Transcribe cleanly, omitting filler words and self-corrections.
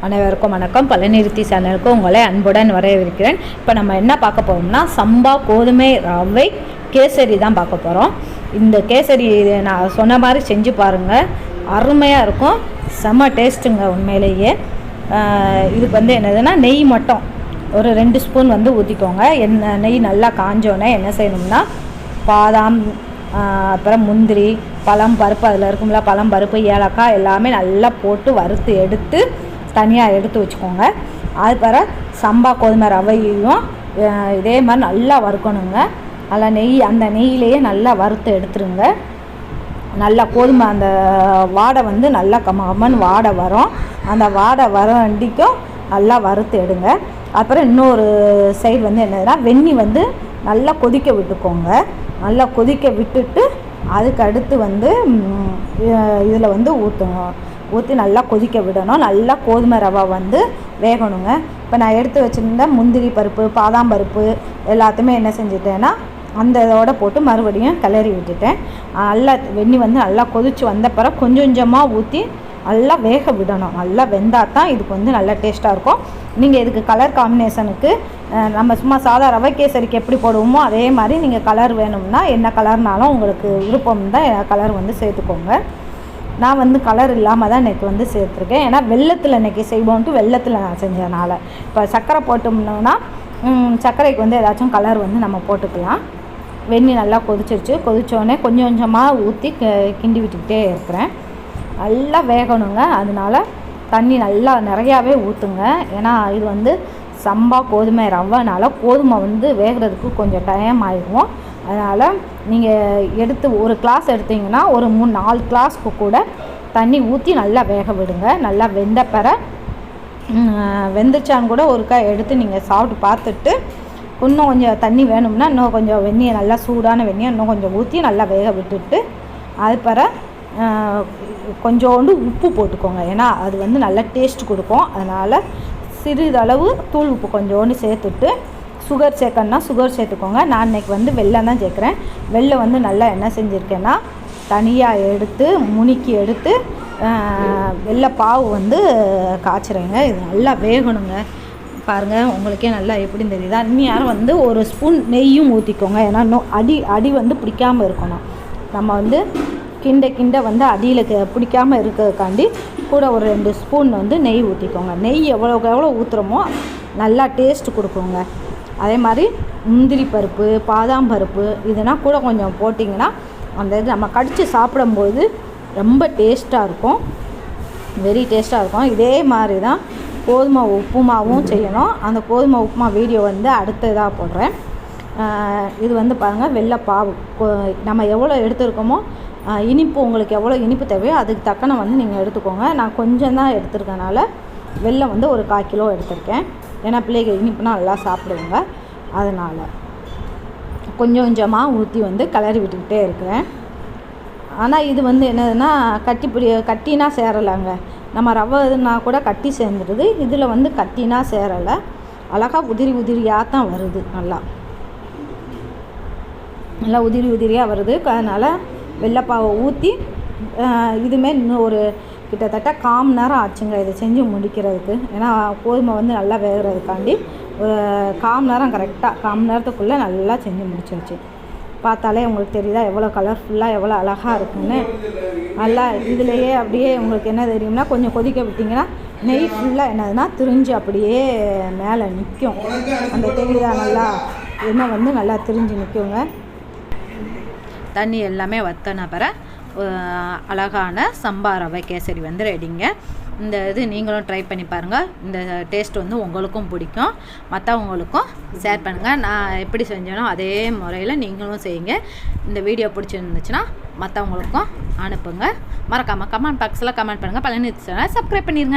அனைவருக்கும் வணக்கம். பழனிருத்தி சேனலுக்கு உங்களை அன்புடன் வரவேற்கிறேன். இப்போ நம்ம என்ன பார்க்க போகிறோம்னா சம்பா கோதுமை ரவை கேசரி தான் பார்க்க போகிறோம். இந்த கேசரி நான் சொன்ன மாதிரி செஞ்சு பாருங்கள், அருமையாக இருக்கும், செம்ம டேஸ்ட்டுங்க உண்மையிலேயே. இதுக்கு வந்து என்னதுன்னா நெய் மட்டும் ஒரு 2 ஸ்பூன் வந்து ஊற்றிக்கோங்க. நெய் நல்லா காஞ்சோன்னே என்ன செய்யணும்னா பாதாம், அப்புறம் முந்திரி, பழம் பருப்பு, அதில் இருக்கும்ல பழம் பருப்பு, ஏலக்காய் எல்லாமே நல்லா போட்டு வறுத்து எடுத்து தனியாக எடுத்து வச்சுக்கோங்க. அது பிற சம்பா கோதுமை ரவையையும் இதே மாதிரி நல்லா வறுக்கணுங்க. நல்லா அந்த நெய்யிலேயே நல்லா வறுத்து எடுத்துருங்க. நல்லா கோதுமை அந்த வாடை வந்து நல்லா கம்மன்னு வாடை வரும். அந்த வாடை வர வண்டிக்கும் நல்லா வறுத்து எடுங்க. அப்புறம் இன்னொரு சைடு வந்து என்னதுன்னா வெந்நீர் வந்து நல்லா கொதிக்க விட்டுக்கோங்க. நல்லா கொதிக்க விட்டுட்டு அதுக்கு அடுத்து வந்து இதில் வந்து ஊற்றி நல்லா கொதிக்க விடணும். நல்லா கோதுமை ரவை வந்து வேகணுங்க. இப்போ நான் எடுத்து வச்சுருந்த முந்திரி பருப்பு, பாதாம் பருப்பு எல்லாத்தையுமே என்ன செஞ்சுட்டேன்னா அந்த இதோட போட்டு மறுபடியும் கிளறி விட்டுட்டேன். நல்லா வெந்நீர் வந்து நல்லா கொதித்து வந்த பிறகு கொஞ்சம் கொஞ்சமாக ஊற்றி நல்லா வேக விடணும். நல்லா வெந்தால் தான் இதுக்கு வந்து நல்லா டேஸ்ட்டாக இருக்கும். நீங்கள் இதுக்கு கலர் காம்பினேஷனுக்கு நம்ம சும்மா சாதா ரவை கேசரிக்கு எப்படி போடுவோமோ அதே மாதிரி நீங்கள் கலர் வேணும்னா என்ன கலர்னாலும் உங்களுக்கு விருப்பம் தான் கலர் வந்து சேர்த்துக்கோங்க. நான் வந்து கலர் இல்லாமல் தான் இன்றைக்கி வந்து சேர்த்துருக்கேன். ஏன்னா வெள்ளத்தில் இன்றைக்கி செய்வோன்ட்டு வெள்ளத்தில் நான் செஞ்சதுனால. இப்போ சர்க்கரை போட்டோம்னா சர்க்கரைக்கு வந்து ஏதாச்சும் கலர் வந்து நம்ம போட்டுக்கலாம். வெந்நீர் நல்லா கொதிச்சிருச்சு. கொதித்தோடனே கொஞ்சம் கொஞ்சமாக ஊற்றி கிண்டி விட்டுக்கிட்டே இருக்கிறேன். நல்லா வேகணுங்க. அதனால தண்ணி நல்லா நிறையாவே ஊற்றுங்க. ஏன்னா இது வந்து சம்பா கோதுமை ரவைனால கோதுமை வந்து வேகிறதுக்கு கொஞ்சம் டைம் ஆகிடும். அதனால் நீங்கள் எடுத்து ஒரு கிளாஸ் எடுத்திங்கன்னா ஒரு 3-4 கிளாஸ்க்கு கூட தண்ணி ஊற்றி நல்லா வேக விடுங்க. நல்லா வெந்த பிற வெந்துச்சான்னு கூட ஒருக்கா எடுத்து நீங்கள் சாப்பிட்டு பார்த்துட்டு இன்னும் கொஞ்சம் தண்ணி வேணும்னா இன்னும் கொஞ்சம் வெந்நியை நல்லா சூடான வெந்நியை இன்னும் கொஞ்சம் ஊற்றி நல்லா வேக விட்டுட்டு அது பிற கொஞ்சோண்டு உப்பு போட்டுக்கோங்க. ஏன்னா அது வந்து நல்லா டேஸ்ட் கொடுக்கும். அதனால் சிறிதளவு தூள் உப்பு கொஞ்சோண்டு சேர்த்துட்டு சுகர் சேர்க்கணுன்னா சுகர் சேர்த்துக்கோங்க. நான் இன்றைக்கி வந்து வெல்லம் தான் சேர்க்குறேன். வெல்லம் வந்து நல்லா என்ன செஞ்சுருக்கேன்னா தனியாக எடுத்து முணுக்கி எடுத்து வெள்ளைப்பாவு வந்து காய்ச்சிறேங்க. இது நல்லா வேகணுங்க. பாருங்கள், உங்களுக்கே நல்லா எப்படின்னு தெரியுதா. இன்னும் வந்து ஒரு ஸ்பூன் நெய்யும் ஊற்றிக்கோங்க. ஏன்னா இன்னும் அடி வந்து பிடிக்காமல் இருக்கணும். நம்ம வந்து கிண்ட வந்து அடியில் பிடிக்காமல் இருக்கிறதுக்காண்டி கூட ஒரு 2 ஸ்பூன் வந்து நெய் ஊற்றிக்கோங்க. நெய் எவ்வளோக்கு எவ்வளோ ஊற்றுறோமோ நல்லா டேஸ்ட் கொடுக்குங்க. அதே மாதிரி முந்திரி பருப்பு, பாதாம் பருப்பு இதெல்லாம் கூட கொஞ்சம் போட்டிங்கன்னா அந்த இது நம்ம கடித்து சாப்பிடும்போது ரொம்ப டேஸ்ட்டாக இருக்கும், வெரி டேஸ்ட்டாக இருக்கும். இதே மாதிரி தான் கோதுமை உப்புமாவும் செய்யணும். அந்த கோதுமை உப்புமா வீடியோ வந்து அடுத்த இதாக போடுறேன். இது வந்து பாருங்கள், வெள்ளைப்பாவு நம்ம எவ்வளோ எடுத்துருக்கோமோ இனிப்பு உங்களுக்கு எவ்வளோ இனிப்பு தேவையோ அதுக்கு தக்கன வந்து நீங்கள் எடுத்துக்கோங்க. நான் கொஞ்சம் தான் எடுத்துருக்கனால வெல்லம் வந்து ஒரு 1/4 கிலோ எடுத்திருக்கேன். ஏன்னா பிள்ளைகள் இனிப்புனா நல்லா சாப்பிடுவாங்க. அதனால் கொஞ்சம் கொஞ்சமாக ஊற்றி வந்து கிளறி விட்டுக்கிட்டே இருக்கிறேன். ஆனால் இது வந்து என்னதுன்னா கட்டினா சேரலைங்க. நம்ம ரவைனா கூட கட்டி சேர்ந்துடுது. இதில் வந்து கட்டினா சேரலை. அழகாக உதிரியாக தான் வருது. நல்லா உதிரியாக வருது. அதனால் வெள்ளைப்பாவை ஊற்றி இதுமே இன்னும் ஒரு கிட்டத்தட்ட 1/4 மணி நேரம் ஆச்சுங்க இதை செஞ்சு முடிக்கிறதுக்கு. ஏன்னா கோதுமை வந்து நல்லா வேகிறதுக்காண்டி ஒரு 1/4 மணி நேரம், கரெக்டாக 1/4 மணி நேரத்துக்குள்ளே நல்லா செஞ்சு முடிச்சிருச்சு. பார்த்தாலே உங்களுக்கு தெரியுதா எவ்வளோ கலர்ஃபுல்லாக எவ்வளோ அழகாக இருக்குன்னு. நல்லா இதிலையே அப்படியே உங்களுக்கு என்ன தெரியும்னா கொஞ்சம் கொதிக்க விட்டிங்கன்னா நெய் ஃபுல்லாக என்னதுன்னா திரிஞ்சு அப்படியே மேலே நிற்கும். அந்த தெரியுதா நல்லா எண்ணெய் வந்து நல்லா திரிஞ்சு நிற்குங்க. தண்ணி எல்லாமே வற்றின பிற அழகான சம்பா ரவை கேசரி வந்து ரெடிங்க. இந்த இது நீங்களும் ட்ரை பண்ணி பாருங்கள். இந்த டேஸ்ட் வந்து உங்களுக்கும் பிடிக்கும், மற்றவங்களுக்கும் ஷேர் பண்ணுங்கள். நான் எப்படி செஞ்சேனோ அதே முறையில் நீங்களும் செய்யுங்க. இந்த வீடியோ பிடிச்சிருந்துச்சுன்னா மற்றவங்களுக்கும் அனுப்புங்க. மறக்காமல் கமெண்ட் பாக்ஸில் கமெண்ட் பண்ணுங்கள். பழனிருத்தி சேனலை சப்ஸ்கிரைப் பண்ணிடுங்க.